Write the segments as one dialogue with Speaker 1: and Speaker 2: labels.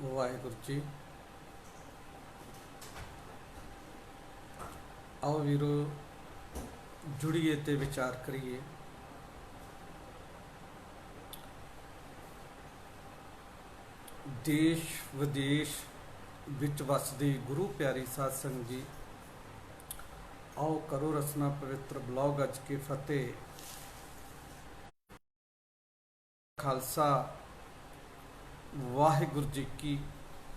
Speaker 1: ਵਾਹਿਗੁਰੂ ਜੀ। आओ वीरो जुड़िए ते विचार करिए। देश विदेश विच वसदी गुरु प्यारी साध संगत जी, आओ करो रसना पवित्र ब्लॉग अज के फतेह। खालसा वाहिगुरू जी की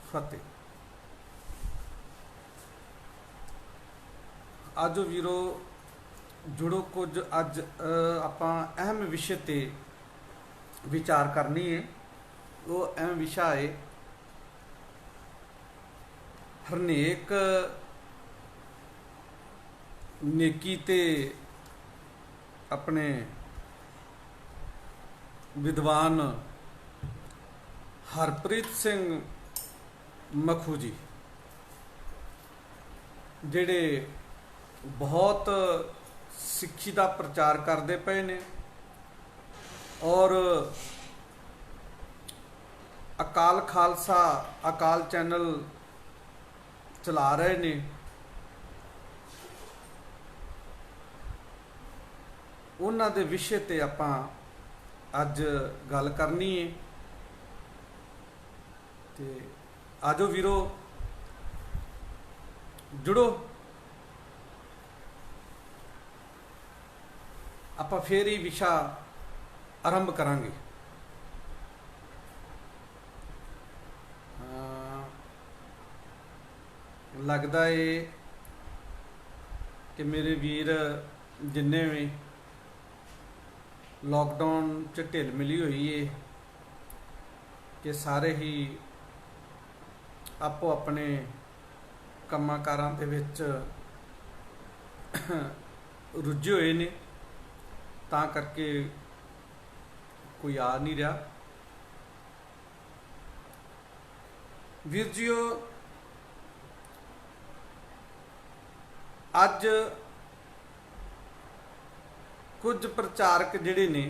Speaker 1: फतेह। आजो वीरो जुड़ो, कुछ अज आपां अहम विषय ते विचार करनी है। वो अहम विषय है हरनेक नेकी ते अपने विद्वान हरप्रीत सिंह मखू जी जेड़े बहुत सिक्खी का प्रचार करते पे ने और अकाल खालसा अकाल चैनल चला रहे ने। उन्हां दे विषय ते आपां अज गल करनी है। ते आजो वीरो जुड़ो, ਆਪਾਂ फिर ही विषा आरंभ करांगे। लगता है कि मेरे वीर जिन्ने भी लॉकडाउन च ढिल मिली हुई है कि सारे ही आपो अपने कामां कारां दे विच रुझे हुए ने, तां करके कोई आ नहीं रहा। वीर जीओ, अज कुछ प्रचारक जिहड़े ने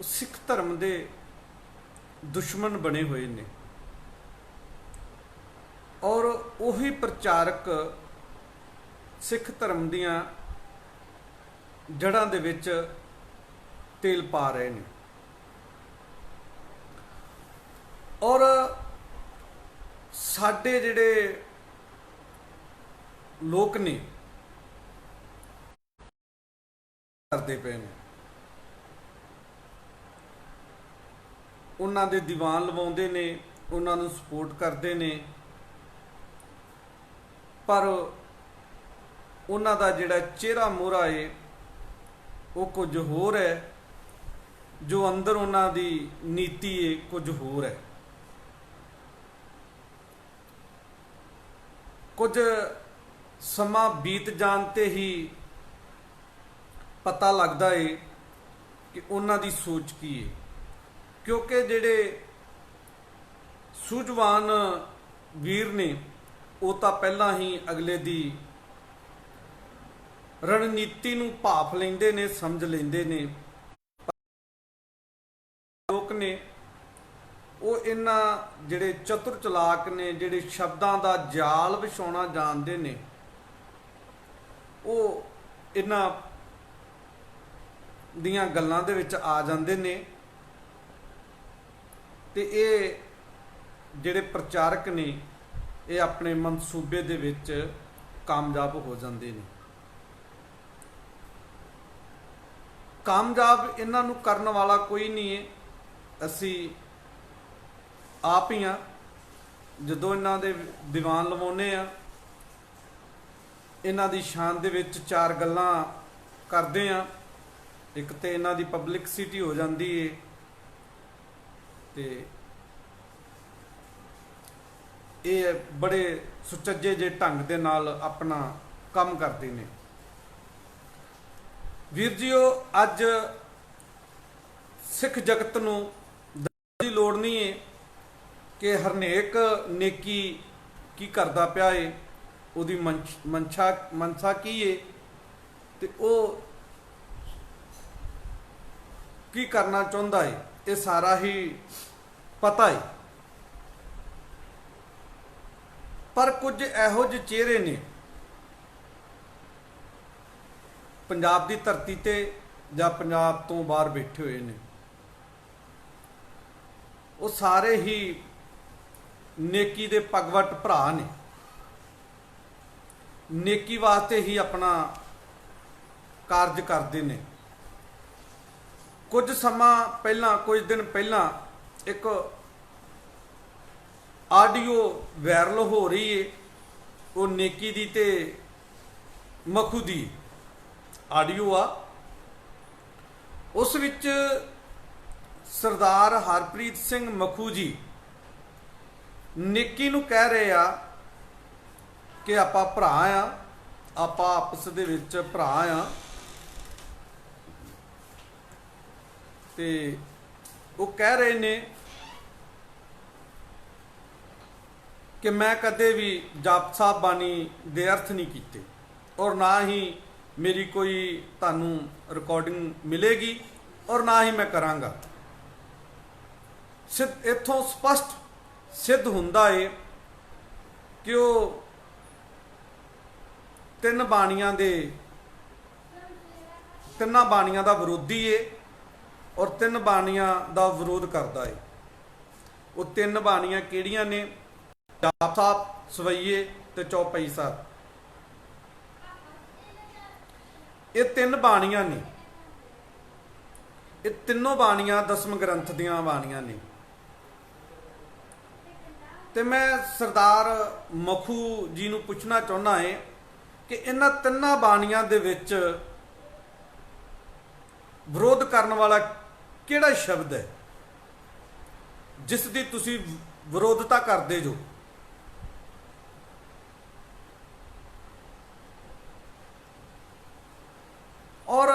Speaker 1: सिख धर्म दे दुश्मन बने हुए ने और उही प्रचारक सिख धर्म दियां जड़ां दे विच तेल पा रहे हैं और साडे जिहड़े लोक ने करदे पे ने, उन्हां दे दीवान लवाउंदे ने, उन्हां नूं सपोर्ट करदे ने, पर उन्हां दा जिहड़ा चेहरा मोहरा है वो कुछ होर है, जो अंदर उन्हां दी नीति है कुछ होर है। कुछ समा बीत जानते ही पता लगता है कि उन्हां दी सोच की है, क्योंकि जिहड़े सूझवान वीर ने वो तो पहला ही अगले दी रणनीति नूं भाफ लेंदे ने, समझ लेंदे ने। लोक ने वो इन्हां जिहड़े चतुर चलाक ने, जिहड़े शब्दां दा जाल विछाउणा जानदे ने, वो इन्हां दियां गल्लां दे विच आ जांदे ने ते ये जिहड़े प्रचारक ने ये अपने मनसूबे दे विच कामयाब हो जांदे ने। कामयाब इन्हां नूं करन वाला कोई नहीं है, असी आप ही हाँ। जदों इन्हां दे दीवान लवाउने आ, इन्हां दी शान दे विच चार गल्लां करदे आ। एक तो इन्हां दी पब्लिकसिटी हो जाती है ते ये बड़े सुचज्जे जे ढंग दे नाल अपना काम करते हैं। वीर जीओ, अज सिख जगत नूं दस्सण दी लोड़ नहीं है कि हरनेक नेकी की करदा पिया है, उहदी मनसा की है ते ओ की करना चाहुंदा है। ये सारा ही पता है, पर कुछ इहो ਜਿਹੇ चेहरे ने पंजाब की धरती ते ਜਾਂ पंजाब तो बाहर बैठे हुए ने, वो सारे ही नेकी दे पगवट भरा ने, नेकी वास्ते ही अपना कारज करते हैं। कुछ समा पहला, कुछ दिन पहला एक आडियो वायरल हो रही है, वो नेकी दी ते मखू दी आडियो आ। उस विच सरदार हरप्रीत सिंह मखू जी नेकी नूं कह रहे आ कि आपां भरा आ, आपां आपस दे विच भरा आ, ते वो कह रहे ने कि मैं कदे भी जाप साहब बानी दे अर्थ नहीं कीते, और ना ही मेरी कोई तानू रिकॉर्डिंग मिलेगी, और ना ही मैं करांगा। सिद्ध इत्थों स्पष्ट सिद्ध हुंदा है कि वो ਤਿੰਨ ਬਾਣੀਆਂ ਦੇ ਤਿੰਨਾਂ ਬਾਣੀਆਂ ਦਾ ਵਿਰੋਧੀ ਏ, ਔਰ ਤਿੰਨ ਬਾਣੀਆਂ ਦਾ ਵਿਰੋਧ ਕਰਦਾ ਏ। ਉਹ ਤਿੰਨ ਬਾਣੀਆਂ ਕਿਹੜੀਆਂ ਨੇ? ਜਾਪ ਸਾਹਿਬ, ਸਵਈਏ ਤੇ ਚੌਪਈ ਸਾਹਿਬ। ਇਹ ਤਿੰਨ ਬਾਣੀਆਂ ਨੇ, ਇਹ ਤਿੰਨੋਂ ਬਾਣੀਆਂ ਦਸਮ ਗ੍ਰੰਥ ਦੀਆਂ ਬਾਣੀਆਂ ਨੇ। ਤੇ ਮੈਂ ਸਰਦਾਰ ਮਖੂ ਜੀ ਨੂੰ ਪੁੱਛਣਾ ਚਾਹੁੰਦਾ ਹੈ कि इन्हां तिन्नां बाणियां दे विच विरोध करने वाला किहड़ा शब्द है जिस दी तुसी विरोधता करदे जो? और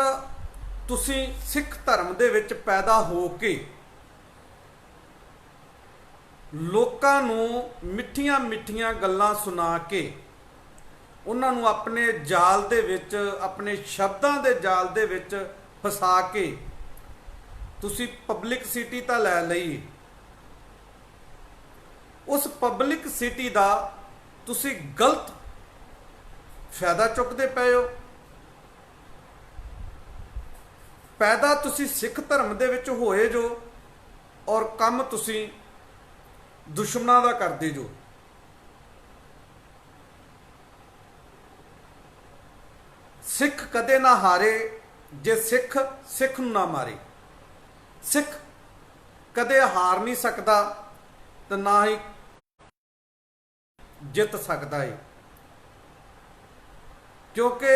Speaker 1: तुसी सिख धर्म दे विच पैदा हो के लोकां नूं मिठियां मिठियां गल्लां सुना के उन्होंने अपने जाल दे विच, अपने शब्दों के जाल दे विच फसा के तुसी पब्लिकसिटी तो लै लई, उस पब्लिकसिटी का तुसी गलत फायदा चुकते पे हो। पैदा तुसी सिख धर्म दे विच होए जो, और काम तुसी दुश्मनां दा करदे जो। सिख कदे ना हारे जे सिख सिख नूं ना मारे। सिख कदे हार नहीं सकता तो ना ही जित सकता है, क्योंकि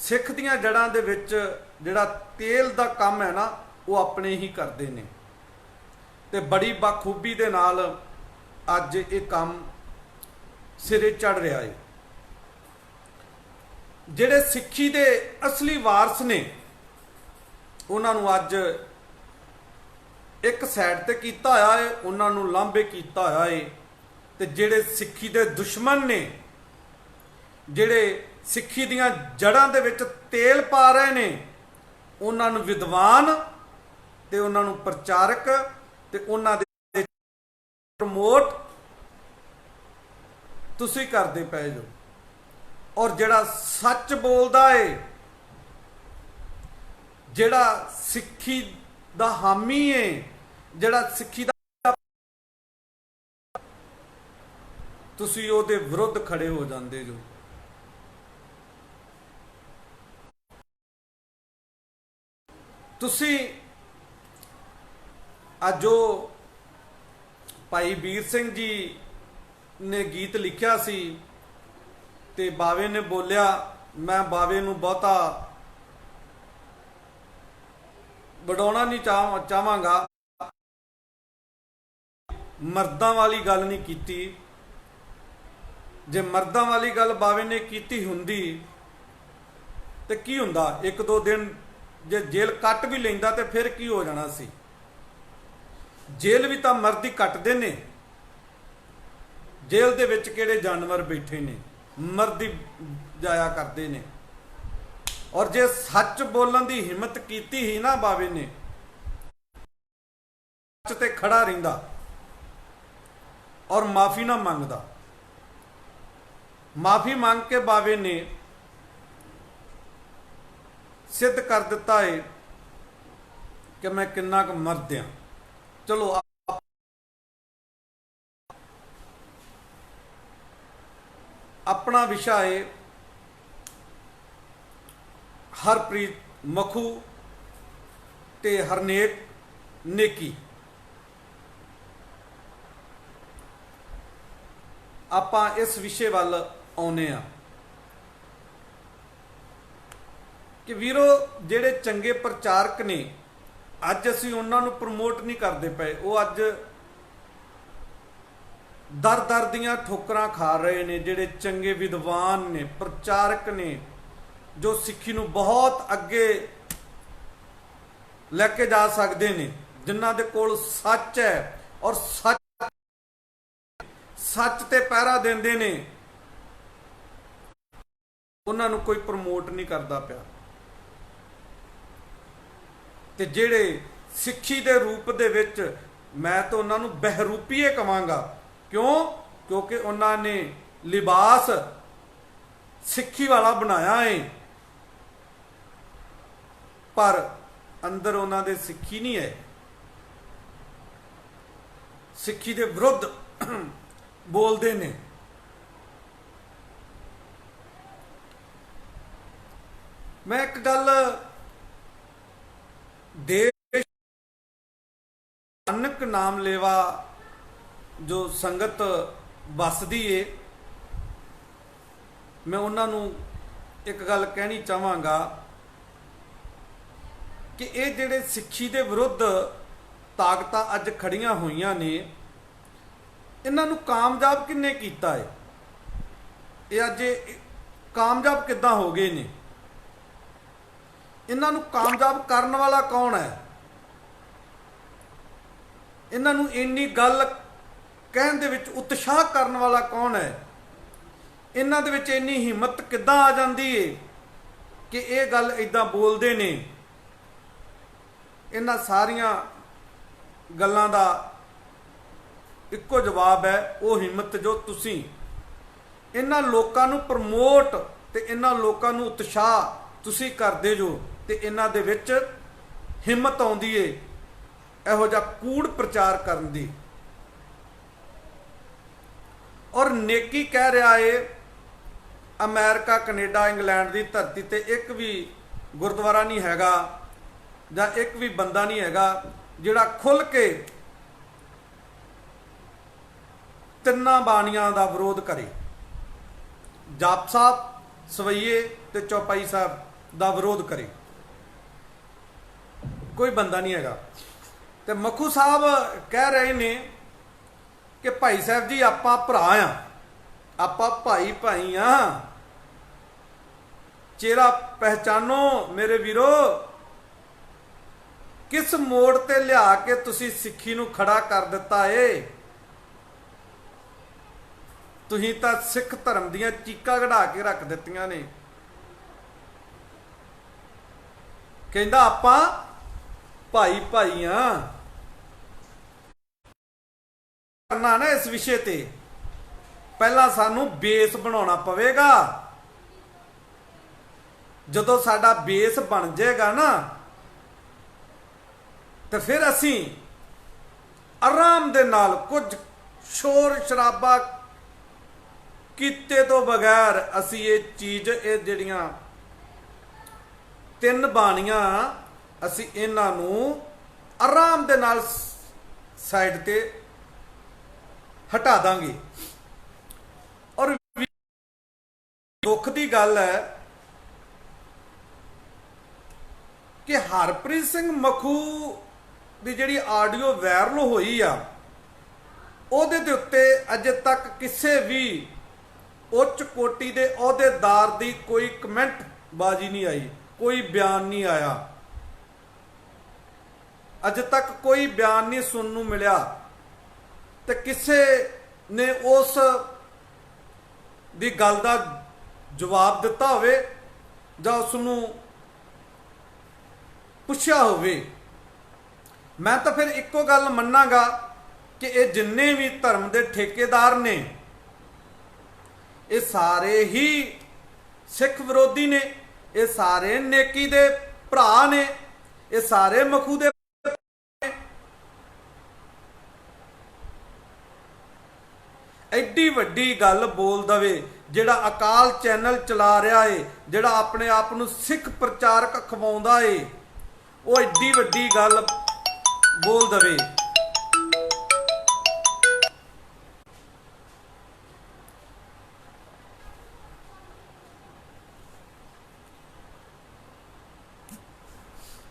Speaker 1: सिख दियां जड़ां दे विच जिहड़ा तेल दा काम है ना, वो अपने ही करते हैं, ते बड़ी बखूबी दे नाल अज ये काम सिरे चढ़ रहा है। ਜਿਹੜੇ ਸਿੱਖੀ ਦੇ ਅਸਲੀ ਵਾਰਸ ਨੇ ਉਹਨਾਂ ਨੂੰ ਅੱਜ ਇੱਕ ਸਾਈਡ ਤੇ ਕੀਤਾ ਹੋਇਆ ਹੈ, ਉਹਨਾਂ ਨੂੰ ਲਾਂਭੇ ਕੀਤਾ ਹੋਇਆ ਹੈ, ਤੇ ਜਿਹੜੇ ਸਿੱਖੀ ਦੇ ਦੁਸ਼ਮਣ ਨੇ, ਜਿਹੜੇ ਸਿੱਖੀ ਦੀਆਂ ਜੜ੍ਹਾਂ ਦੇ ਵਿੱਚ ਤੇਲ ਪਾ ਰਹੇ ਨੇ, ਉਹਨਾਂ ਨੂੰ ਵਿਦਵਾਨ ਤੇ ਉਹਨਾਂ ਨੂੰ ਪ੍ਰਚਾਰਕ ਤੇ ਉਹਨਾਂ ਦੇ ਪ੍ਰਮੋਟ ਤੁਸੀਂ ਕਰਦੇ ਪਏ ਜੋ। और जिहड़ा सच बोलदा है, जिहड़ा सिक्खी दा हामी है, जिहड़ा सिक्खी दा तुसी ओहदे विरुद्ध खड़े हो जांदे जो। तुसी अज जो भाई वीर सिंह जी ने गीत लिखिया सी ते बावे ने बोलिया, मैं बावे नूं बहुता वडाउणा नहीं चाहांगा, मर्दां वाली गल नहीं कीती। जे मर्दां वाली गल बावे ने कीती हुंदी ते की हुंदा? एक दो दिन जे जेल कट भी लैंदा ते फिर की हो जाना सी? जेल भी तां मर्द ही कटदे ने, जेल दे विच किहड़े जानवर बैठे ने, मर्द ही जाया करते हैं। और जे सच बोलने की हिम्मत की ही ना बावे ने, ਤੇ ਖੜਾ ਰਹਿੰਦਾ ਔਰ ਮਾਫੀ ਨਾ ਮੰਗਦਾ। ਮਾਫੀ ਮੰਗ ਕੇ ਬਾਵੇ ਨੇ ਸਿੱਧ ਕਰ ਦਿੱਤਾ ਹੈ ਕਿ ਮੈਂ ਕਿੰਨਾ ਕੁ ਮਰਦ ਹਾਂ। ਚਲੋ अपना विषय है हरप्रीत मखू ते हरनेक नेकी। आपां इस विषय वाल आउने आ कि वीरो जेड़े चंगे प्रचारक ने अज असीं उन्हां नूं प्रमोट नहीं करते पे, वो अज दर दर दियां ठोकरां खा रहे ने। जेड़े चंगे विद्वान ने, प्रचारक ने, जो सिक्खी नूं बहुत अगे लैके जा सकते ने, जिन्हां दे कोल सच है और सच ते पहरा देंदे ने, उन्हां नूं कोई प्रमोट नहीं करदा पिया। ते जेड़े सिक्खी दे रूप दे विच मैं तो उन्हां नूं बहरूपीए कहांगा। क्यों? क्योंकि उन्होंने लिबास सिक्खी वाला बनाया है, पर अंदर उन्होंने सिक्खी नहीं है। सिक्खी के विरुद्ध बोलते ने। मैं एक गल देश नानक नाम लेवा जो संगत बसदी है, मैं उन्होंने एक गल कहनी चाहांगा कि ये जेड़े सिक्खी के विरुद्ध ताकत अज खड़ियां हुई ने, इन्हों कामयाब किन्ने कीता है? ये अज कामयाब किद्दां हो गए ने? इन्हों कामयाब करने वाला कौन है? इन्हों इन्नी गल कहण दे विच उत्साह करने वाला कौन है? इन्हां दे विच इन्नी हिम्मत किद्दां आ जांदी है कि ये गल इदां बोलदे ने? इन्हां सारियां गल्लां दा इक्को जवाब है, वो हिम्मत जो तुसीं इन्हां लोकां नूं प्रमोट ते इन्हां लोकां नूं उत्साह तुसीं करदे जो, ते इन्हां दे विच हिम्मत आउंदी है इहो जिहा कूड़ प्रचार करन दी। और नेकी कह रहा है अमेरिका, कनेडा, इंग्लैंड की धरती ते एक भी गुरुद्वारा नहीं हैगा जां एक भी बंदा नहीं हैगा जिहड़ा खुल के तिन्नां बाणियां दा विरोध करे। जाप साहब, सवैये ते चौपाई साहब दा विरोध करे, कोई बंदा नहीं हैगा। ते मखू साहब कह रहे ने कि भाई साहब जी आपां भरा आ, आपां भाई भाई आ, चेहरा पहचानो मेरे वीरो। किस मोड़ ते लिया के तुसी सिक्खी नूं खड़ा कर दिता है? तुसीं तां सिख धर्म दीयां चीकां कढा के रख दित्तियां ने। कहंदा आपां भाई भाई आ। करना ना इस विषय ते पहला सानू बेस बनाना पवेगा। जदों साडा बेस बन जाएगा ना, तो फिर असी आराम दे नाल कुछ शोर शराबा कीते तो बगैर असी ये चीज़, ये जिहड़ियां तीन बाणियां असी इन्हां नूं आराम दे नाल साइड ते हटा देंगे। और दुख की गल है कि हरप्रीत सिंह मखू की जिहड़ी आडियो वायरल हुई आ, उहदे दे उत्ते अजे तक किसी भी उच्च कोटि के अहुदेदार की कोई कमेंट बाजी नहीं आई, कोई बयान नहीं आया। अजे तक कोई बयान नहीं सुनने नूं मिलिया। तो किसी ने उस दी गल का जवाब दिता होवे जां उसनूं पुछया होवे मैं तो फिर इक्को गल मन्नागा कि ये जिन्ने भी धर्म के ठेकेदार ने ये सारे ही सिख विरोधी ने, ये सारे नेकी दे भरा ने, ये सारे मखू दे। एड्डी वड्डी गल बोल दवे जिहड़ा अकाल चैनल चला रहा है, जिहड़ा अपने आप नूं सिख प्रचारक खवाउंदा है, वो एड्डी वड्डी गल बोल दवे।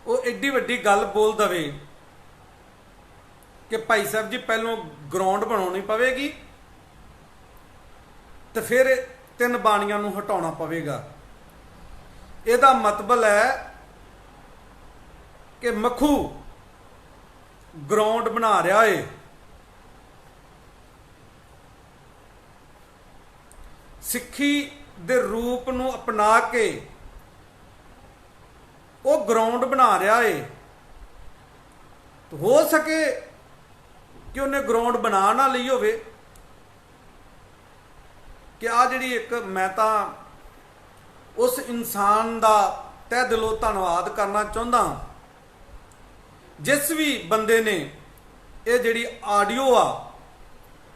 Speaker 1: वो एड्डी वड्डी गल बोल दवे कि भाई साहब जी पहलों ग्राउंड बनानी पवेगी तो फिर 3 बाणियां नूं हटाउणा पवेगा। इहदा मतलब है कि मखू ग्राउंड बना रहा है, सिक्खी दे रूप नूं अपना के वो ग्राउंड बना रहा है। तो हो सके कि उन्हें ग्राउंड बना ना ली होवे कि आ जिहड़ी एक मैं तो उस इंसान का तह दिलों धन्नवाद करना चाहुंदा जिस भी बंदे ने ये जिहड़ी आडियो आ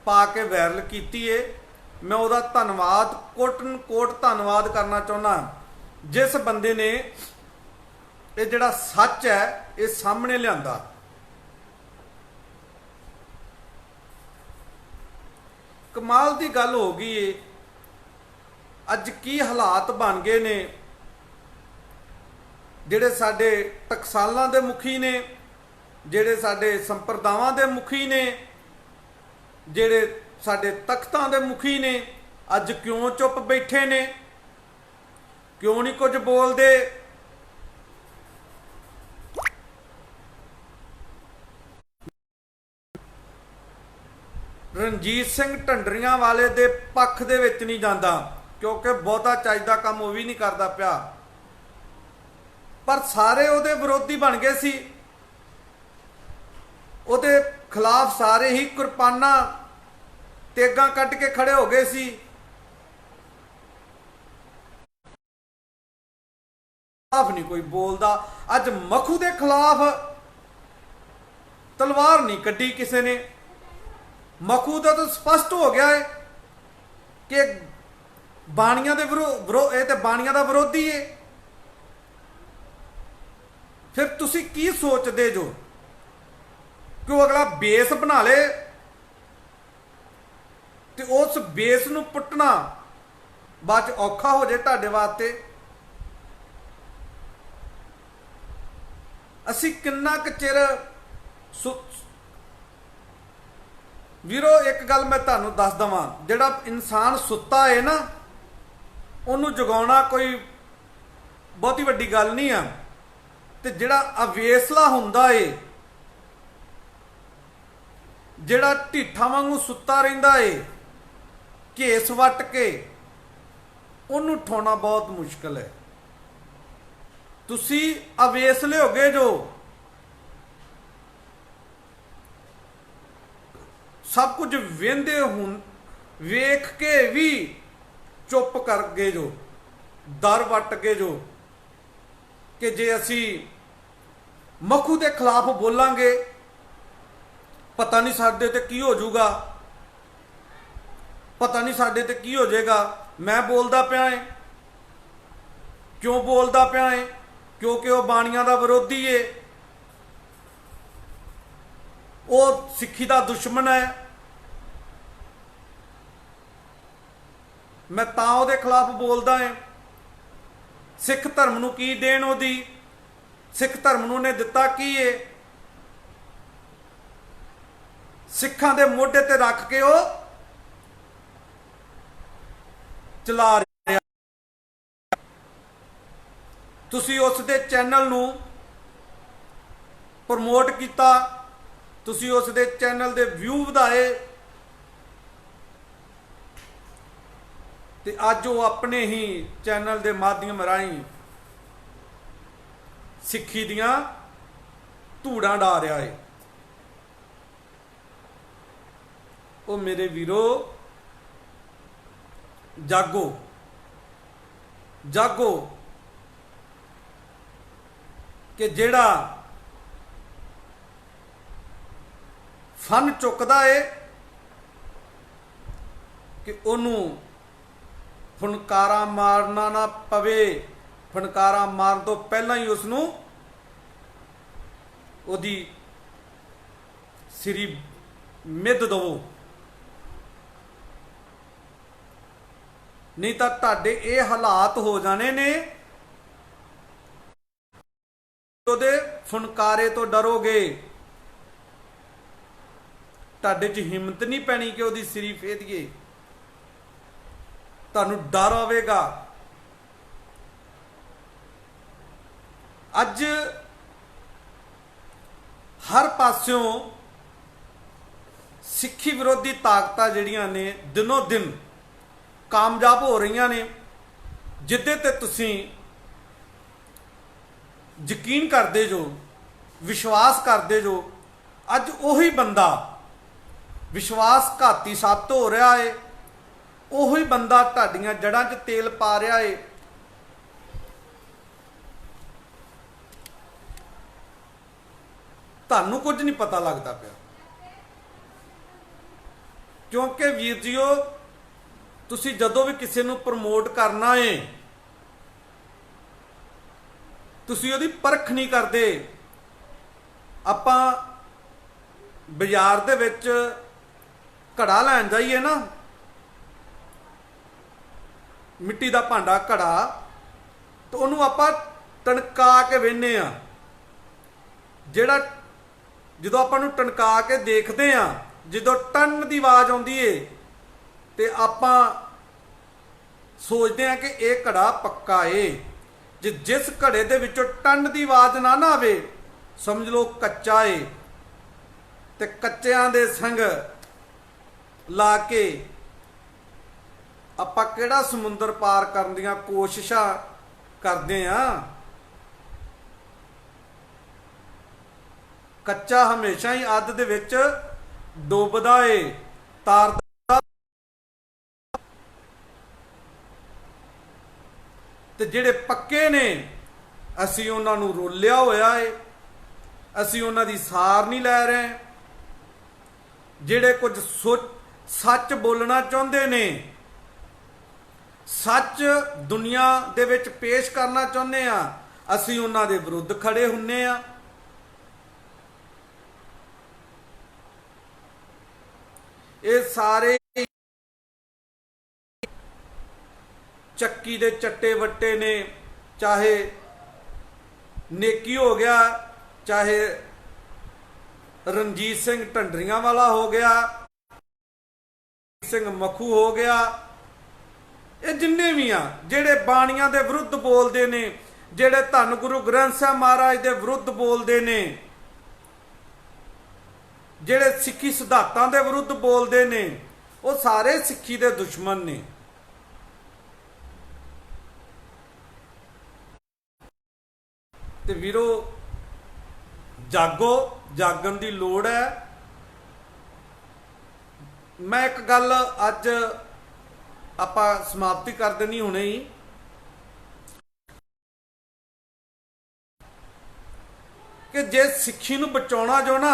Speaker 1: पा के वायरल कीती है। मैं उहदा धन्नवाद कोटन कोट धन्नवाद करना चाहुंदा जिस बंदे ने ये जिहड़ा सच है ये सामने लिआंदा। कमाल की गल हो गई है, अज की हालात बन गए ने। जिहड़े साडे टकसालां दे मुखी ने, जिहड़े साडे संप्रदावां दे मुखी ने, जिहड़े साडे तख्तां दे मुखी ने, अज क्यों चुप बैठे ने, क्यों नहीं कुछ बोलदे। रणजीत सिंह ढंडरियां वाले दे पक्ष दे विच नहीं जांदा क्योंकि बहुता चाहीदा काम वो भी नहीं करता पिया, पर सारे उहदे विरोधी बन गए सी। उहदे खिलाफ सारे ही कुर्बाना तेगां कट के खड़े हो गए सी। खिलाफ नहीं कोई बोलदा। अज मखू दे खिलाफ तलवार नहीं कड्डी किसी ने। मखू का तो स्पष्ट हो गया है कि बाणियां दे बाणियां दा विरोधी है। फिर तुसी की सोचते जो कि वो अगला बेस बना ले ते उस बेस नूं पुट्टना बाद च औखा हो जाए तुहाडे वास्ते। असी किन्ना क चिर वीरो एक गल मैं तुहानूं दस दवां, जिहड़ा इंसान सुत्ता है ना उन्होंने जगाउणा कोई बहुती वड्डी गल नहीं है। ते जिहड़ा अवेसला हुंदा है, जिहड़ा ढीठा वांगू सुत्ता रहिंदा है घेस वट के, उन्होंने उठाउणा बहुत मुश्किल है। तुसी अवेसले हो गए जो सब कुछ वेंदे वेख के भी चुप कर गए जो, दर वट गए जो कि जे असी मखू के खिलाफ बोलांगे पता नहीं साडे ते की हो जाऊगा, पता नहीं साडे ते की हो जाएगा। मैं बोलदा पिया है, क्यों बोलदा पिया है? क्योंकि वह बाणियां दा विरोधी है, वो सिक्खी दा दुश्मन है। मैं तां उहदे खिलाफ बोलदा है। सिख धर्म नूं की देण ओहदी, सिख धर्म नूं ने दिता की है? सिखां दे मोढे ते रख के वो चला रहा। तुसी उस दे चैनल नूं प्रमोट किया, तुसी उस दे चैनल दे व्यू वधाए ते अज वो अपने ही चैनल के माध्यम राही सिक्खी दियां ਧੂੜਾਂ ਡਾ ਰਿਹਾ ਏ। ਉਹ ਮੇਰੇ ਵੀਰੋ ਜਾਗੋ ਜਾਗੋ ਕਿ ਜਿਹੜਾ ਫਨ ਚੁੱਕਦਾ ਏ ਕਿ ਉਹਨੂੰ ਫਨਕਾਰਾ ਮਾਰਨਾ ਨਾ ਪਵੇ, ਫਨਕਾਰਾ ਮਾਰਨ ਤੋਂ ਪਹਿਲਾਂ ਹੀ ਉਸ ਨੂੰ ਉਹਦੀ ਸਿਰੀ ਮਿੱਧ ਦਵੋ, ਨਹੀਂ ਤਾਂ ਤੁਹਾਡੇ ਇਹ ਹਾਲਾਤ ਹੋ ਜਾਣੇ ਨੇ, ਉਹਦੇ ਫਨਕਾਰੇ ਤੋਂ ਡਰੋਗੇ, ਤੁਹਾਡੇ 'ਚ ਹਿੰਮਤ ਨਹੀਂ ਪੈਣੀ ਕਿ ਉਹਦੀ ਸਿਰੀ ਫੇਦੀਏ, ਤੁਹਾਨੂੰ ਡਰ ਆਵੇਗਾ। ਅੱਜ ਹਰ ਪਾਸਿਓਂ ਸਿੱਖੀ ਵਿਰੋਧੀ ਤਾਕਤਾਂ ਜਿਹੜੀਆਂ ਨੇ ਦਿਨੋਂ ਦਿਨ ਕਾਮਯਾਬ ਹੋ ਰਹੀਆਂ ਨੇ। ਜਿੱਦੇ ਤੇ ਤੁਸੀਂ ਯਕੀਨ ਕਰਦੇ ਜੋ, ਵਿਸ਼ਵਾਸ ਕਰਦੇ ਜੋ, ਅੱਜ ਉਹੀ ਬੰਦਾ ਵਿਸ਼ਵਾਸਘਾਤੀ ਸਾਬਤ ਹੋ ਰਿਹਾ ਏ, ਉਹੀ ਬੰਦਾ ਤੁਹਾਡੀਆਂ ਜੜ੍ਹਾਂ 'ਚ ਤੇਲ ਪਾ ਰਿਹਾ ਏ। ਤੁਹਾਨੂੰ ਕੁਝ ਨਹੀਂ ਪਤਾ ਲੱਗਦਾ ਪਿਆ, ਕਿਉਂਕਿ ਵੀਰ ਜੀਓ ਤੁਸੀਂ ਜਦੋਂ ਵੀ ਕਿਸੇ ਨੂੰ ਪ੍ਰਮੋਟ ਕਰਨਾ ਏ ਤੁਸੀਂ ਉਹਦੀ ਪਰਖ ਨਹੀਂ ਕਰਦੇ। ਆਪਾਂ ਬਾਜ਼ਾਰ ਦੇ ਵਿੱਚ ਘੜਾ ਲੈਣ ਜਾਈਏ ਨਾ, ਮਿੱਟੀ ਦਾ ਭਾਂਡਾ ਘੜਾ, ਤਾਂ ਉਹਨੂੰ ਆਪਾਂ ਟਣਕਾ ਕੇ ਵੇਖਦੇ ਆ। ਜਿਹੜਾ ਜਦੋਂ ਆਪਾਂ ਨੂੰ ਟਣਕਾ ਕੇ ਦੇਖਦੇ ਆ, ਜਦੋਂ ਟਨ ਦੀ ਆਵਾਜ਼ ਆਉਂਦੀ ਏ ਤੇ ਆਪਾਂ ਸੋਚਦੇ ਆ ਕਿ ਇਹ ਘੜਾ ਪੱਕਾ ਏ। ਜਿਸ ਘੜੇ ਦੇ ਵਿੱਚੋਂ ਟਨ ਦੀ ਆਵਾਜ਼ ਨਾ ਆਵੇ ਸਮਝ ਲਓ ਕੱਚਾ ਏ। ਤੇ ਕੱਚਿਆਂ ਦੇ ਸੰਗ ਲਾ ਕੇ ਆਪਾਂ ਕਿਹੜਾ ਸਮੁੰਦਰ ਪਾਰ ਕਰਨ ਦੀਆਂ ਕੋਸ਼ਿਸ਼ਾਂ ਕਰਦੇ ਆ। ਕੱਚਾ ਹਮੇਸ਼ਾ ਹੀ ਅੱਧ ਦੇ ਵਿੱਚ ਡੁੱਬਦਾ ਏ, ਤਾਰਦਾ। ਤੇ ਜਿਹੜੇ ਪੱਕੇ ਨੇ ਅਸੀਂ ਉਹਨਾਂ ਨੂੰ ਰੋਲਿਆ ਹੋਇਆ ਏ, ਅਸੀਂ ਉਹਨਾਂ ਦੀ ਸਾਰ ਨਹੀਂ ਲੈ ਰਹੇ। ਜਿਹੜੇ ਕੁਝ ਸੱਚ ਬੋਲਣਾ ਚਾਹੁੰਦੇ ਨੇ, ਸੱਚ ਦੁਨੀਆ ਦੇ ਵਿੱਚ ਪੇਸ਼ ਕਰਨਾ ਚਾਹੁੰਦੇ ਆ, ਅਸੀਂ ਉਹਨਾਂ ਦੇ ਵਿਰੁੱਧ ਖੜੇ ਹੁੰਨੇ ਆ। ਇਹ ਸਾਰੇ ਚੱਕੀ ਦੇ ਚੱਟੇ ਵੱਟੇ ਨੇ, ਚਾਹੇ ਨੇਕੀ ਹੋ ਗਿਆ, ਚਾਹੇ ਰਣਜੀਤ ਸਿੰਘ ਢੰਡਰੀਆਂ ਵਾਲਾ ਹੋ ਗਿਆ, ਸਿੰਘ ਮਖੂ ਹੋ ਗਿਆ, ਇਹ ਜਿੰਨੇ ਵੀ ਆ ਜਿਹੜੇ ਬਾਣੀਆਂ ਦੇ ਵਿਰੁੱਧ ਬੋਲਦੇ ਨੇ, ਜਿਹੜੇ ਧੰਨ ਗੁਰੂ ਗ੍ਰੰਥ ਸਾਹਿਬ ਮਹਾਰਾਜ ਦੇ ਵਿਰੁੱਧ ਬੋਲਦੇ ਨੇ, ਜਿਹੜੇ ਸਿੱਖੀ ਸਿਧਾਂਤਾਂ ਦੇ ਵਿਰੁੱਧ ਬੋਲਦੇ ਨੇ, ਉਹ ਸਾਰੇ ਸਿੱਖੀ ਦੇ ਦੁਸ਼ਮਣ ਨੇ। ਤੇ ਵੀਰੋ ਜਾਗੋ, ਜਾਗਣ ਦੀ ਲੋੜ ਹੈ। ਮੈਂ ਇੱਕ ਗੱਲ ਅੱਜ ਆਪਾਂ ਸਮਾਪਤੀ ਕਰ ਦੇਣੀ ਹੁਣੇ ਹੀ, ਕਿ ਜੇ ਸਿੱਖੀ ਨੂੰ ਬਚਾਉਣਾ ਜੋ ਨਾ,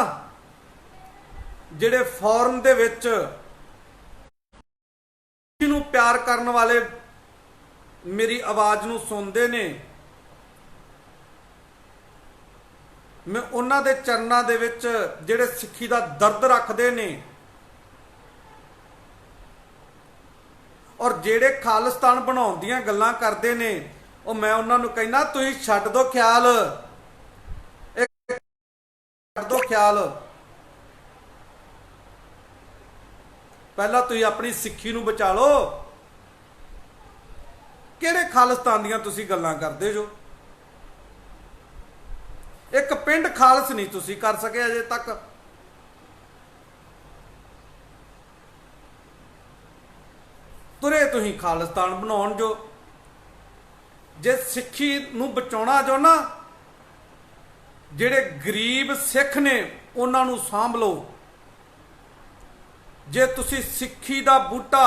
Speaker 1: ਜਿਹੜੇ ਫੋਰਨ ਦੇ ਵਿੱਚ ਸਿੱਖੀ ਨੂੰ ਪਿਆਰ ਕਰਨ ਵਾਲੇ ਮੇਰੀ ਆਵਾਜ਼ ਨੂੰ ਸੁਣਦੇ ਨੇ, ਮੈਂ ਉਹਨਾਂ ਦੇ ਚਰਨਾਂ ਦੇ ਵਿੱਚ ਜਿਹੜੇ ਸਿੱਖੀ ਦਾ ਦਰਦ ਰੱਖਦੇ ਨੇ, ਔਰ ਜਿਹੜੇ ਖਾਲਿਸਤਾਨ ਬਣਾਉਣ ਦੀਆਂ ਗੱਲਾਂ ਕਰਦੇ ਨੇ, ਉਹ ਮੈਂ ਉਹਨਾਂ ਨੂੰ ਕਹਿੰਦਾ ਤੁਸੀਂ ਛੱਡ ਦਿਓ ਖਿਆਲ, ਛੱਡ ਦਿਓ ਖਿਆਲ। ਪਹਿਲਾਂ ਤੁਸੀਂ ਆਪਣੀ ਸਿੱਖੀ ਨੂੰ ਬਚਾ ਲਓ। ਕਿਹੜੇ ਖਾਲਿਸਤਾਨ ਦੀਆਂ ਤੁਸੀਂ ਗੱਲਾਂ ਕਰਦੇ ਜੋ? ਇੱਕ ਪਿੰਡ ਖਾਲਸ ਨਹੀਂ ਤੁਸੀਂ ਕਰ ਸਕੇ ਅਜੇ ਤੱਕ। ਤੁਰੇ ਤੁਸੀਂ ਖਾਲਿਸਤਾਨ ਬਣਾਉਣ ਜੋ। ਜੇ ਸਿੱਖੀ ਨੂੰ ਬਚਾਉਣਾ ਜੋ ਨਾ, ਜਿਹੜੇ ਗਰੀਬ ਸਿੱਖ ਨੇ ਉਹਨਾਂ ਨੂੰ ਸਾਂਭ ਲਓ। ਜੇ ਤੁਸੀਂ ਸਿੱਖੀ ਦਾ ਬੂਟਾ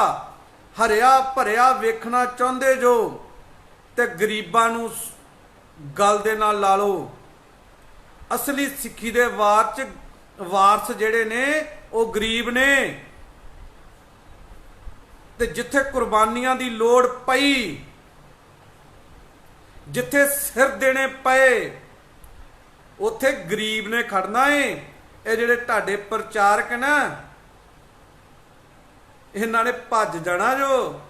Speaker 1: ਹਰਿਆ ਭਰਿਆ ਵੇਖਣਾ ਚਾਹੁੰਦੇ ਜੋ ਤੇ ਗਰੀਬਾਂ ਨੂੰ ਗਲ ਦੇ ਨਾਲ ਲਾ ਲਓ। ਅਸਲੀ ਸਿੱਖੀ ਦੇ ਵਾਰਸ ਜਿਹੜੇ ਨੇ ਉਹ ਗਰੀਬ ਨੇ। ਤੇ ਜਿੱਥੇ ਕੁਰਬਾਨੀਆਂ ਦੀ ਲੋੜ ਪਈ, ਜਿੱਥੇ ਸਿਰ ਦੇਣੇ ਪਏ, ਉੱਥੇ ਗਰੀਬ ਨੇ ਖੜਨਾ ਏ। ਇਹ ਜਿਹੜੇ ਤੁਹਾਡੇ ਪ੍ਰਚਾਰਕ ਨਾ, ਇਹਨਾਂ ਨੇ ਭੱਜ ਜਾਣਾ ਜੋ,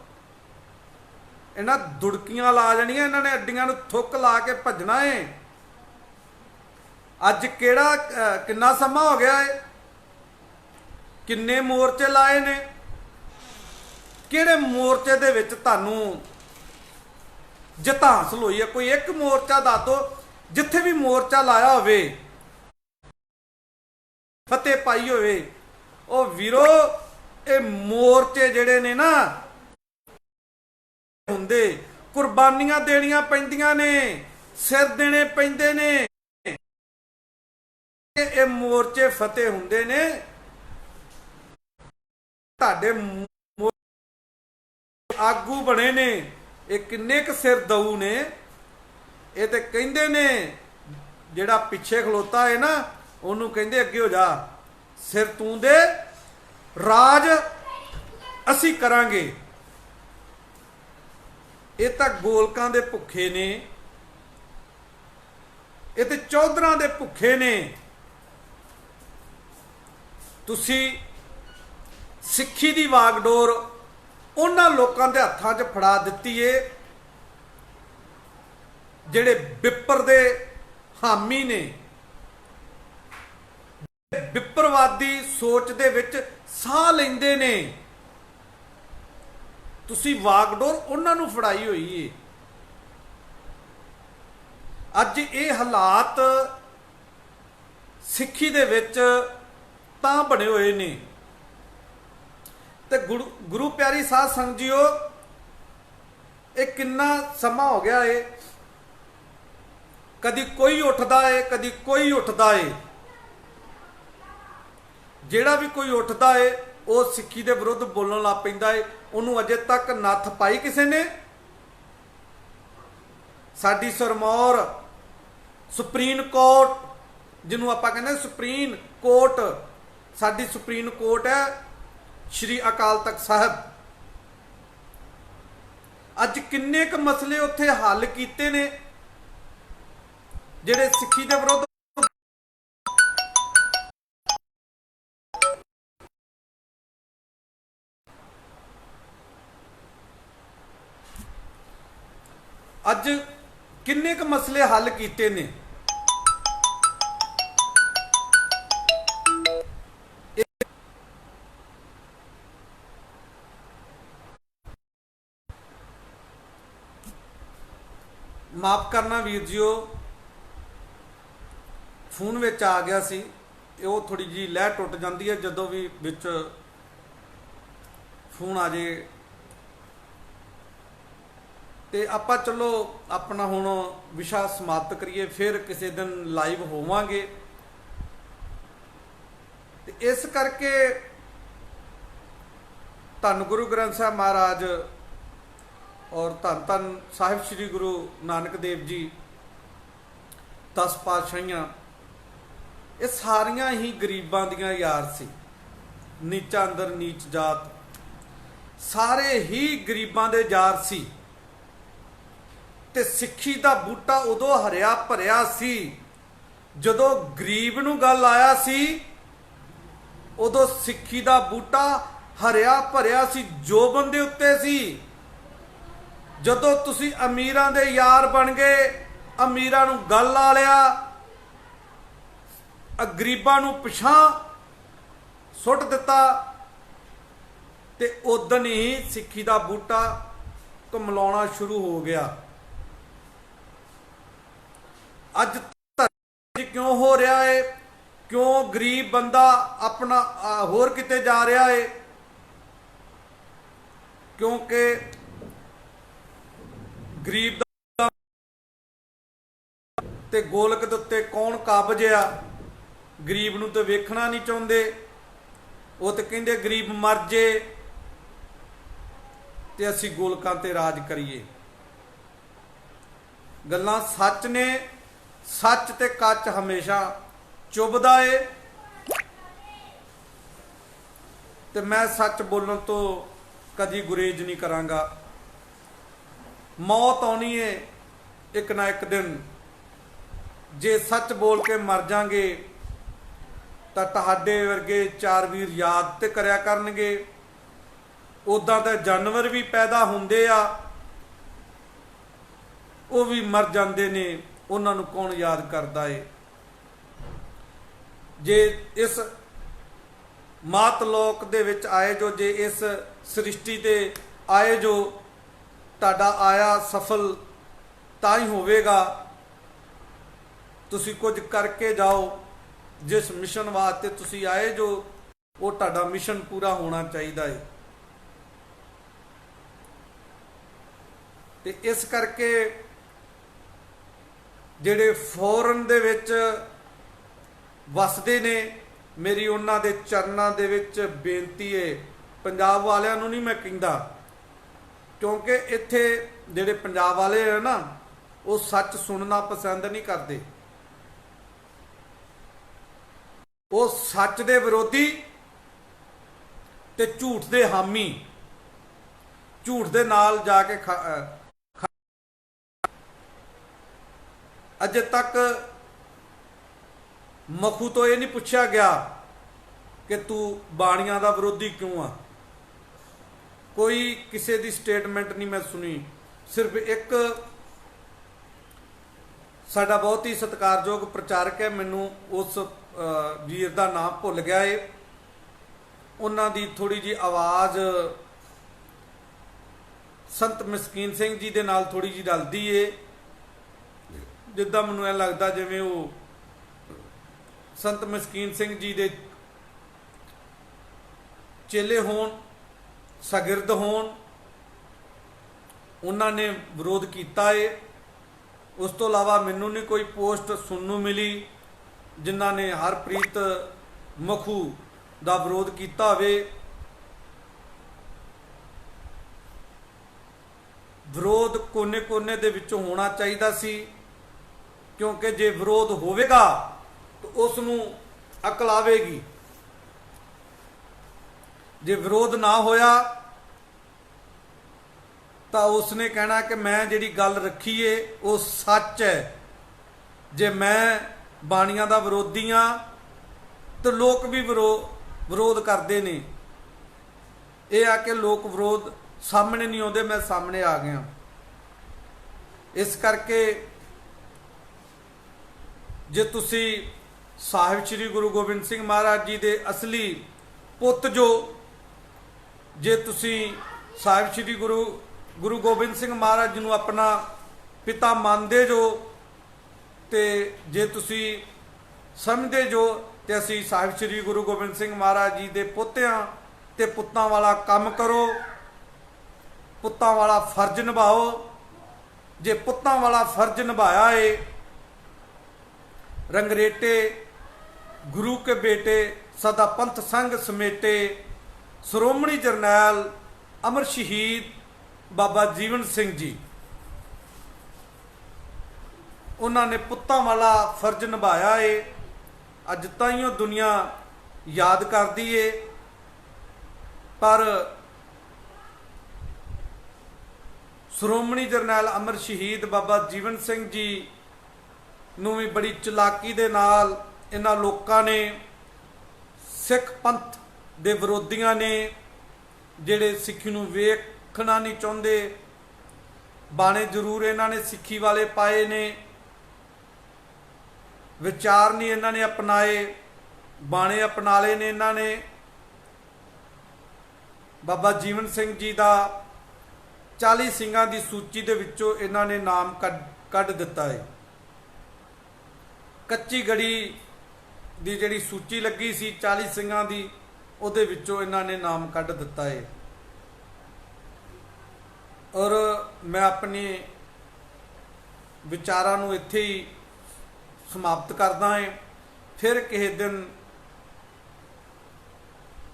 Speaker 1: ਇਹਨਾਂ ਦੁੜਕੀਆਂ ਲਾ ਜਾਣੀਆਂ, ਇਹਨਾਂ ਨੇ ਅੱਡੀਆਂ ਨੂੰ ਥੁੱਕ ਲਾ ਕੇ ਭੱਜਣਾ ਏ। ਅੱਜ ਕਿੰਨਾ ਸਮਾਂ ਹੋ ਗਿਆ ਏ, ਕਿੰਨੇ ਮੋਰਚੇ ਲਾਏ ਨੇ, ਕਿਹੜੇ ਮੋਰਚੇ ਦੇ ਵਿੱਚ ਤੁਹਾਨੂੰ ਜਿੱਤ ਹਾਸਲ ਹੋਈ ਹੈ? ਕੋਈ ਇੱਕ ਮੋਰਚਾ ਦੱਸ ਦਿਓ ਜਿੱਥੇ ਵੀ ਮੋਰਚਾ ਲਾਇਆ ਹੋਵੇ, ਫਤਿਹ ਪਾਈ ਹੋਵੇ। ਉਹ ਵੀਰੋ, ਇਹ ਮੋਰਚੇ ਜਿਹੜੇ ਨੇ ਨਾ ਹੁੰਦੇ, ਕੁਰਬਾਨੀਆਂ ਦੇਣੀਆਂ ਪੈਂਦੀਆਂ ਨੇ, ਸਿਰ ਦੇਣੇ ਪੈਂਦੇ ਨੇ। ਇਹ ਮੋਰਚੇ ਫਤਿਹ ਹੁੰਦੇ ਨੇ। ਤੁਹਾਡੇ ਆਗੂ ਬਣੇ ਨੇ, ਇਹ ਕਿੰਨੇ ਕੁ ਸਿਰ ਦਊ ਨੇ। ਇਹ ਤੇ ਕਹਿੰਦੇ ਨੇ ਜਿਹੜਾ ਪਿੱਛੇ ਖਲੋਤਾ ਹੈ ਨਾ, ਉਹਨੂੰ ਕਹਿੰਦੇ ਅੱਗੇ ਹੋ ਜਾ, ਸਿਰ ਤੂੰ ਦੇ, ਰਾਜ ਅਸੀਂ ਕਰਾਂਗੇ। ਇਹ ਤਾਂ ਗੋਲਕਾਂ ਦੇ ਭੁੱਖੇ ਨੇ, ਇਹ ਤੇ ਚੌਧਰਾਂ ਦੇ ਭੁੱਖੇ ਨੇ। ਤੁਸੀਂ ਸਿੱਖੀ ਦੀ ਵਾਗਡੋਰ ਉਹਨਾਂ ਲੋਕਾਂ ਦੇ ਹੱਥਾਂ 'ਚ ਫੜਾ ਦਿੱਤੀ ਏ ਜਿਹੜੇ ਵਿਪਰ ਦੇ ਹਾਮੀ ਨੇ, ਵਿਪਰਵਾਦੀ ਸੋਚ ਦੇ ਵਿੱਚ ਸਾਹ ਲੈਂਦੇ ਨੇ। ਤੁਸੀਂ ਵਾਗਡੋਰ ਉਹਨਾਂ ਨੂੰ ਫੜਾਈ ਹੋਈ ਏ। ਅੱਜ ਇਹ ਹਾਲਾਤ ਸਿੱਖੀ ਦੇ ਵਿੱਚ ਤਾਂ ਬਣੇ ਹੋਏ ਨੇ। ਤੇ ਗੁਰੂ ਪਿਆਰੀ ਸਾਧ ਸੰਗਤ ਜੀਓ, ਇਹ ਕਿੰਨਾ ਸਮਾਂ ਹੋ ਗਿਆ ਏ, ਕਦੀ ਕੋਈ ਉੱਠਦਾ ਏ, ਕਦੀ ਕੋਈ ਉੱਠਦਾ ਏ। ਜਿਹੜਾ ਵੀ ਕੋਈ ਉੱਠਦਾ ਏ ਉਹ ਸਿੱਖੀ ਦੇ ਵਿਰੁੱਧ ਬੋਲਣ ਲੱਗ ਪੈਂਦਾ ਏ। ਉਹਨੂੰ ਅਜੇ ਤੱਕ ਨੱਥ ਪਾਈ ਕਿਸੇ ਨੇ? ਸਾਡੀ ਸਰਮੌਰ ਸੁਪਰੀਮ ਕੋਰਟ, ਜਿਹਨੂੰ ਆਪਾਂ ਕਹਿੰਦੇ ਸੁਪਰੀਮ ਕੋਰਟ, ਸਾਡੀ ਸੁਪਰੀਮ ਕੋਰਟ ਹੈ ਸ਼੍ਰੀ ਅਕਾਲ ਤਖਤ ਸਾਹਿਬ। ਅੱਜ ਕਿੰਨੇ ਕੁ ਮਸਲੇ ਉੱਥੇ ਹੱਲ ਕੀਤੇ ਨੇ ਜਿਹੜੇ ਸਿੱਖੀ ਦੇ ਵਿਰੁੱਧ। ਅੱਜ ਕਿੰਨੇ ਕੁ ਮਸਲੇ ਹੱਲ ਕੀਤੇ ਨੇ। ਮਾਫ ਕਰਨਾ ਵੀਰ ਜੀਓ, ਫੋਨ ਵਿੱਚ ਆ ਗਿਆ ਸੀ। ਉਹ ਥੋੜੀ ਜੀ ਲਹਿ ਟੁੱਟ ਜਾਂਦੀ ਹੈ ਜਦੋਂ ਵੀ ਵਿੱਚ ਫੋਨ ਆ ਜੇ। ਤੇ ਆਪਾਂ ਚਲੋ ਆਪਣਾ ਹੁਣ ਵਿਸ਼ਾ ਸਮਾਪਤ ਕਰੀਏ, ਫਿਰ ਕਿਸੇ ਦਿਨ ਲਾਈਵ ਹੋਵਾਂਗੇ। ਤੇ ਇਸ ਕਰਕੇ ਧੰਨ ਗੁਰੂ ਗ੍ਰੰਥ ਸਾਹਿਬ ਮਹਾਰਾਜ ਔਰ ਧੰਨ ਧੰਨ ਸਾਹਿਬ ਸ੍ਰੀ ਗੁਰੂ ਨਾਨਕ ਦੇਵ ਜੀ 10 ਪਾਤਸ਼ਾਹੀਆਂ, ਇਹ ਸਾਰੀਆਂ ਹੀ ਗਰੀਬਾਂ ਦੀਆਂ ਯਾਰ ਸੀ। ਨੀਚਾਂ ਅੰਦਰ ਨੀਚ ਜਾਤ, ਸਾਰੇ ਹੀ ਗਰੀਬਾਂ ਦੇ ਯਾਰ ਸੀ। ਤੇ ਸਿੱਖੀ ਦਾ ਬੂਟਾ ਉਦੋਂ ਹਰਿਆ ਭਰਿਆ ਸੀ ਜਦੋਂ ਗਰੀਬ ਨੂੰ ਗੱਲ ਆਇਆ ਸੀ। ਉਦੋਂ ਸਿੱਖੀ ਦਾ ਬੂਟਾ ਹਰਿਆ ਭਰਿਆ ਸੀ ਜੋਬਨ ਦੇ ਉੱਤੇ ਸੀ। ਜਦੋਂ ਤੁਸੀਂ ਅਮੀਰਾਂ ਦੇ ਯਾਰ ਬਣ ਗਏ, ਅਮੀਰਾਂ ਨੂੰ ਗੱਲ ਲਾ ਲਿਆ, ਗਰੀਬਾਂ ਨੂੰ ਪਿਛਾਂ ਸੁੱਟ ਦਿੱਤਾ, ਤੇ ਉਦੋਂ ਹੀ ਸਿੱਖੀ ਦਾ ਬੂਟਾ ਕਮਲਾਉਣਾ ਸ਼ੁਰੂ ਹੋ ਗਿਆ। ਅੱਜ ਕਿਉਂ ਹੋ ਰਿਹਾ ਹੈ? ਕਿਉਂ ਗਰੀਬ ਬੰਦਾ ਆਪਣਾ ਹੋਰ ਕਿਤੇ ਜਾ ਰਿਹਾ ਹੈ? ਕਿਉਂਕਿ ਗਰੀਬ ਦਾ ਤੇ ਗੋਲਕ ਦੇ ਉੱਤੇ ਕੌਣ ਕਾਬਜ ਆ। ਗਰੀਬ ਨੂੰ ਤਾਂ ਵੇਖਣਾ ਨਹੀਂ ਚਾਹੁੰਦੇ, ਉਹ ਤਾਂ ਕਹਿੰਦੇ ਗਰੀਬ ਮਰ ਜੇ ਤੇ ਅਸੀਂ ਗੋਲਕਾਂ ਤੇ ਰਾਜ ਕਰੀਏ। ਗੱਲਾਂ ਸੱਚ ਨੇ, ਸੱਚ ਤੇ ਕੱਚ ਹਮੇਸ਼ਾ ਚੁਭਦਾ ਏ, ਤੇ ਮੈਂ ਸੱਚ ਬੋਲਣ ਤੋਂ ਕਦੀ ਗੁਰੇਜ਼ ਨਹੀਂ ਕਰਾਂਗਾ। ਮੌਤ ਆਉਣੀ ਏ ਇੱਕ ਨਾ ਇੱਕ ਦਿਨ, ਜੇ ਸੱਚ ਬੋਲ ਕੇ ਮਰ ਜਾਾਂਗੇ ਤਾਂ ਤੁਹਾਡੇ ਵਰਗੇ ਚਾਰ ਵੀਰ ਯਾਦ ਤੇ ਕਰਿਆ ਕਰਨਗੇ। ਉੱਦਾਂ ਤਾਂ ਜਾਨਵਰ ਵੀ ਪੈਦਾ ਹੁੰਦੇ ਆ, ਉਹ ਵੀ ਮਰ ਜਾਂਦੇ ਨੇ, ਉਹਨਾਂ ਨੂੰ ਕੌਣ ਯਾਦ ਕਰਦਾ ਏ। ਜੇ ਇਸ ਮਾਤ ਲੋਕ ਦੇ ਵਿੱਚ ਆਏ ਜੋ, ਜੇ ਇਸ ਸ੍ਰਿਸ਼ਟੀ ਤੇ ਆਏ ਜੋ, ਤੁਹਾਡਾ ਆਇਆ ਸਫਲ ਤਾਂ ਹੀ ਹੋਵੇਗਾ। ਤੁਸੀਂ ਕੁਝ ਕਰਕੇ ਜਾਓ, ਜਿਸ ਮਿਸ਼ਨ ਵਾਸਤੇ ਤੁਸੀਂ ਆਏ ਜੋ, ਉਹ ਤੁਹਾਡਾ ਮਿਸ਼ਨ ਪੂਰਾ ਹੋਣਾ ਚਾਹੀਦਾ ਹੈ। ਤੇ ਇਸ ਕਰਕੇ ਜਿਹੜੇ ਫੋਰਨ ਦੇ ਵਿੱਚ ਵਸਦੇ ਨੇ, ਮੇਰੀ ਉਹਨਾਂ ਦੇ ਚਰਨਾਂ ਦੇ ਵਿੱਚ ਬੇਨਤੀ ਹੈ। ਪੰਜਾਬ ਵਾਲਿਆਂ ਨੂੰ ਨਹੀਂ ਮੈਂ ਕਹਿੰਦਾ, ਕਿਉਂਕਿ ਇੱਥੇ ਜਿਹੜੇ ਪੰਜਾਬ ਵਾਲੇ ਹੈ ਨਾ, ਉਹ ਸੱਚ ਸੁਣਨਾ ਪਸੰਦ ਨਹੀਂ ਕਰਦੇ। ਉਹ ਸੱਚ ਦੇ ਵਿਰੋਧੀ ਤੇ ਝੂਠ ਦੇ ਹਾਮੀ, ਝੂਠ ਦੇ ਨਾਲ ਜਾ ਕੇ ਅਜੇ ਤੱਕ ਮਖੂ ਤੋਂ ਇਹ ਨਹੀਂ ਪੁੱਛਿਆ ਗਿਆ ਕਿ ਤੂੰ ਬਾਣੀਆਂ ਦਾ ਵਿਰੋਧੀ ਕਿਉਂ ਆ। ਕੋਈ ਕਿਸੇ ਦੀ ਸਟੇਟਮੈਂਟ ਨਹੀਂ ਮੈਂ ਸੁਣੀ। ਸਿਰਫ ਇੱਕ ਸਾਡਾ ਬਹੁਤ ਹੀ ਸਤਿਕਾਰਯੋਗ ਪ੍ਰਚਾਰਕ ਹੈ, ਮੈਨੂੰ ਉਸ ਵੀਰ ਦਾ ਨਾਮ ਭੁੱਲ ਗਿਆ ਏ, ਉਹਨਾਂ ਦੀ ਥੋੜੀ ਜੀ ਆਵਾਜ਼ ਸੰਤ ਮਸਕੀਨ ਸਿੰਘ ਜੀ ਦੇ ਨਾਲ ਥੋੜੀ ਜੀ ਰਲਦੀ ਏ। ਜਿੱਦਾਂ ਮੈਨੂੰ ਇਹ ਲੱਗਦਾ ਜਿਵੇਂ ਉਹ ਸੰਤ ਮਸਕੀਨ ਸਿੰਘ ਜੀ ਦੇ ਚੇਲੇ ਹੋਣ, ਸ਼ਾਗਿਰਦ ਹੋਣ। ਉਹਨਾਂ ਨੇ ਵਿਰੋਧ ਕੀਤਾ ਏ। ਉਸ ਤੋਂ ਇਲਾਵਾ ਮੈਨੂੰ ਨਹੀਂ ਕੋਈ ਪੋਸਟ ਸੁਣਨ ਨੂੰ ਮਿਲੀ ਜਿਨ੍ਹਾਂ ਨੇ ਹਰਪ੍ਰੀਤ ਮਖੂ ਦਾ ਵਿਰੋਧ ਕੀਤਾ ਹੋਵੇ। ਵਿਰੋਧ ਕੋਨੇ-ਕੋਨੇ ਦੇ ਵਿੱਚੋਂ ਹੋਣਾ ਚਾਹੀਦਾ ਸੀ, ਕਿਉਂਕਿ ਜੇ ਵਿਰੋਧ ਹੋਵੇਗਾ ਤਾਂ ਉਸ ਨੂੰ ਅਕਲ ਆਵੇਗੀ। ਜੇ ਵਿਰੋਧ ਨਾ ਹੋਇਆ ਤਾਂ ਉਸਨੇ ਕਹਿਣਾ ਕਿ ਮੈਂ ਜਿਹੜੀ ਗੱਲ ਰੱਖੀ ਏ ਉਹ ਸੱਚ ਹੈ। ਜੇ ਮੈਂ ਬਾਣੀਆਂ ਦਾ ਵਿਰੋਧੀ ਹਾਂ ਤਾਂ ਲੋਕ ਵੀ ਵਿਰੋਧ ਕਰਦੇ ਨੇ। ਇਹ ਆ ਕਿ ਲੋਕ ਵਿਰੋਧ ਸਾਹਮਣੇ ਨਹੀਂ ਆਉਂਦੇ, ਮੈਂ ਸਾਹਮਣੇ ਆ ਗਿਆ। ਇਸ ਕਰਕੇ ਜੇ ਤੁਸੀਂ ਸਾਹਿਬ ਸ੍ਰੀ ਗੁਰੂ ਗੋਬਿੰਦ ਸਿੰਘ ਮਹਾਰਾਜ ਜੀ ਦੇ ਅਸਲੀ ਪੁੱਤ ਜੋ, ਜੇ ਤੁਸੀਂ ਸਾਹਿਬ ਸ੍ਰੀ ਗੁਰੂ ਗੋਬਿੰਦ ਸਿੰਘ ਮਹਾਰਾਜ ਜੀ ਨੂੰ ਆਪਣਾ ਪਿਤਾ ਮੰਨਦੇ ਜੋ, ਤੇ ਜੇ ਤੁਸੀਂ ਸਮਝਦੇ ਜੋ ਤੇ ਅਸੀਂ ਸਾਹਿਬ ਸ੍ਰੀ ਗੁਰੂ ਗੋਬਿੰਦ ਸਿੰਘ ਮਹਾਰਾਜ ਜੀ ਦੇ ਪੁੱਤਿਆਂ ਤੇ ਪੁੱਤਾਂ ਵਾਲਾ ਕੰਮ ਕਰੋ, ਪੁੱਤਾਂ ਵਾਲਾ ਫਰਜ਼ ਨਿਭਾਓ। ਜੇ ਪੁੱਤਾਂ ਵਾਲਾ ਫਰਜ਼ ਨਿਭਾਇਆ ਏ, ਰੰਗਰੇਟੇ ਗੁਰੂ ਕੇ ਬੇਟੇ ਸਦਾ ਪੰਥ ਸੰਗ ਸਮੇਟੇ, ਸ਼੍ਰੋਮਣੀ ਜਰਨੈਲ ਅਮਰ ਸ਼ਹੀਦ ਬਾਬਾ ਜੀਵਨ ਸਿੰਘ ਜੀ, ਉਹਨਾਂ ਨੇ ਪੁੱਤਾਂ ਵਾਲਾ ਫਰਜ਼ ਨਿਭਾਇਆ ਏ। ਅੱਜ ਤਾਈਓ ਦੁਨੀਆ ਯਾਦ ਕਰਦੀ ਏ। ਪਰ ਸ਼੍ਰੋਮਣੀ ਜਰਨੈਲ ਅਮਰ ਸ਼ਹੀਦ ਬਾਬਾ ਜੀਵਨ ਸਿੰਘ ਜੀ ਨੂੰ ਵੀ ਬੜੀ ਚਲਾਕੀ ਦੇ ਨਾਲ ਇਹਨਾਂ ਲੋਕਾਂ ਨੇ, ਸਿੱਖ ਪੰਥ ਦੇ ਵਿਰੋਧੀਆਂ ਨੇ, ਜਿਹੜੇ ਸਿੱਖੀ ਨੂੰ ਵੇਖਣਾ ਨਹੀਂ ਚਾਹੁੰਦੇ, ਬਾਣੇ ਜ਼ਰੂਰ ਇਹਨਾਂ ਨੇ ਸਿੱਖੀ ਵਾਲੇ ਪਾਏ ਨੇ, ਵਿਚਾਰ ਨਹੀਂ ਇਹਨਾਂ ਨੇ ਅਪਣਾਏ, ਬਾਣੇ ਅਪਣਾ ਲਏ ਨੇ ਇਹਨਾਂ ਨੇ। ਬਾਬਾ ਜੀਵਨ ਸਿੰਘ ਜੀ ਦਾ 40 ਸਿੰਘਾਂ ਦੀ ਸੂਚੀ ਦੇ ਵਿੱਚੋਂ ਇਹਨਾਂ ਨੇ ਨਾਮ ਕੱਢ ਦਿੱਤਾ ਹੈ। ਕੱਚੀ ਗੜੀ ਦੀ ਜਿਹੜੀ ਸੂਚੀ ਲੱਗੀ ਸੀ 40 ਸਿੰਘਾਂ ਦੀ, ਉਹਦੇ ਵਿੱਚੋਂ ਇਹਨਾਂ ਨੇ ਨਾਮ ਕੱਢ ਦਿੱਤਾ ਹੈ। ਔਰ ਮੈਂ ਆਪਣੇ ਵਿਚਾਰਾਂ ਨੂੰ ਇੱਥੇ ਹੀ समाप्त करदा है। फिर किसी दिन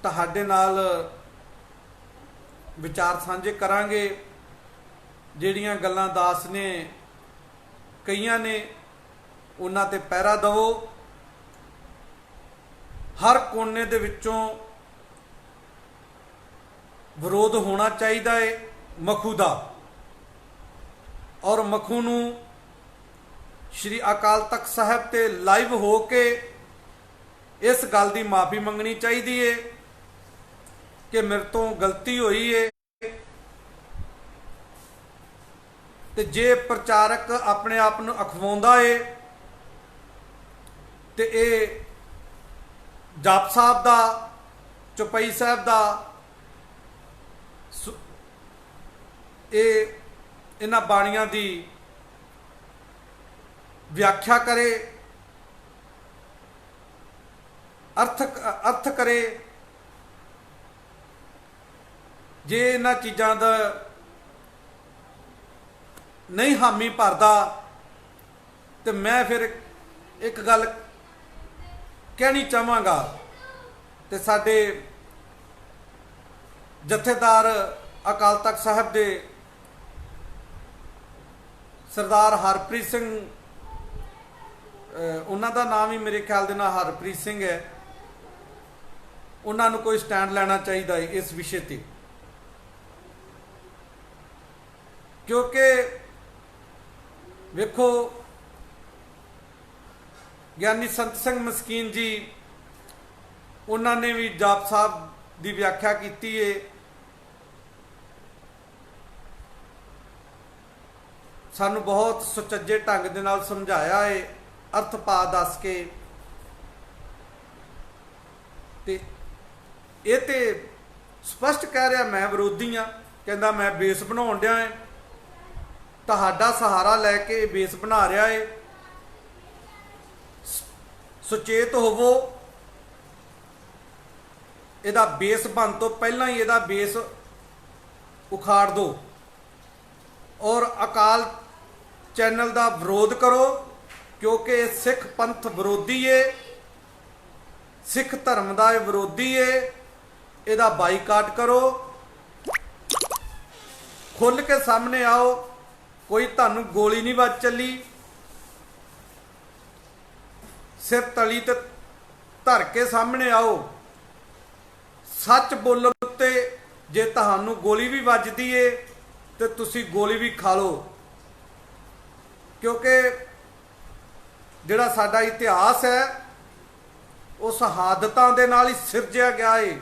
Speaker 1: तुहाडे नाल विचार साझे करांगे। जिहड़ियां गल्लां दास ने कईयां ने उन्हां ते पहरा दवो। हर कोने दे विचों विरोध होना चाहिए है मखू का, और मखू नूं श्री अकाल तख्त साहब ते लाइव हो के इस गल की माफ़ी मंगनी चाहिए है कि मेरे तो गलती हुई है। ते जे प्रचारक अपने आप नूं अखवाउंदा है ते ये जाप साहब दा, चौपाई साहब दा, इन्हां बाणियां दी व्याख्या करे, अर्थ करे। जे इन्हां चीज़ां दा नहीं हामी भरदा तो मैं फिर एक गल कहनी चाहांगा। तो साडे जथेदार अकाल तख्त साहब दे सरदार हरप्रीत सिंह, उन्हां दा नाम ही मेरे ख्याल दे नाल हरप्रीत सिंह है, उन्हां नूं कोई स्टैंड लेना चाहिए है इस विषय ते। क्योंकि वेखो ज्ञानी संत सिंह मस्कीन जी उन्होंने भी जाप साहब की व्याख्या की है। सानू बहुत सुचज्जे ढंग दे नाल समझाया है, अर्थ पा दस के। ये तो स्पष्ट कह रहा मैं विरोधी हाँ, कहता मैं बेस बनाउण डिया है, तुहाडा सहारा लैके बेस बना रहा है। सुचेत होवो, इहदा बेस बन तो पहला ही इहदा बेस उखाड़ दो और अकाल चैनल का विरोध करो, क्योंकि सिख पंथ विरोधी है, सिख धर्म का विरोधी है। इहदा बाईकाट करो, खुल के सामने आओ, कोई तुहानू गोली नहीं बच चली। सिर तली ते धर के सामने आओ, सच बोलण उत्ते जे तुहानू गोली भी वजदी है तो तुसी गोली भी खा लो। क्योंकि जिहड़ा साडा इतिहास है वो शहादतां दे नाल ही सिरजिया गया है।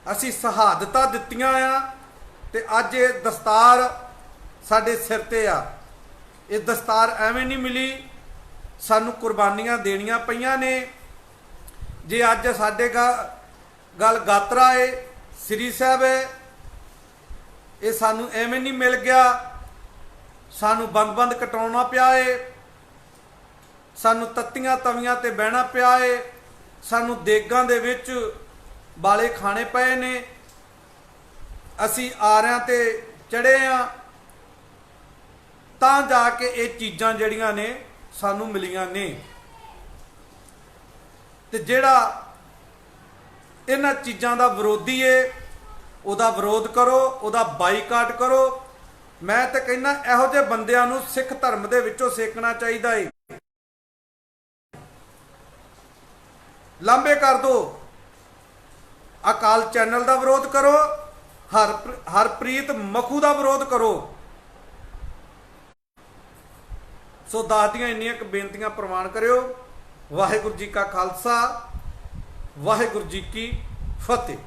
Speaker 1: असी शहादतां दित्तियां आ ते अज ये दस्तार साडे सिर ते आ। ये दस्तार एवें नहीं मिली, सानू कुर्बानियां देनियां पईयां ने। जे अज साडे गल गात्रा है, श्री साहब है, ये सानू एवें नहीं मिल गया, सानू बंद बंद कटाउणा पिया है, सानू तत्तियां तवियां ते बहना पिया है, सानू देगां दे विच बाले खाने पए ने, असी आरियां ते चढ़े आ, तां जाके ये चीज़ां जिहड़ियां ने सानू मिलियां ने। ते जिहड़ा इन्हां चीज़ां दा विरोधी है उहदा विरोध करो, उहदा बाईकाट करो। मैं तो कहना इहो जिहे बंदियां नूं सिख धर्म दे विचों सेकना चाहिए है, लांबे कर दो। अकाल चैनल का विरोध करो, हरप्रीत मखू का विरोध करो। सो दस दियां इन्नियां क बेनतियां प्रवान करियो। वाहिगुरू जी का खालसा, वाहिगुरू जी की फतेह।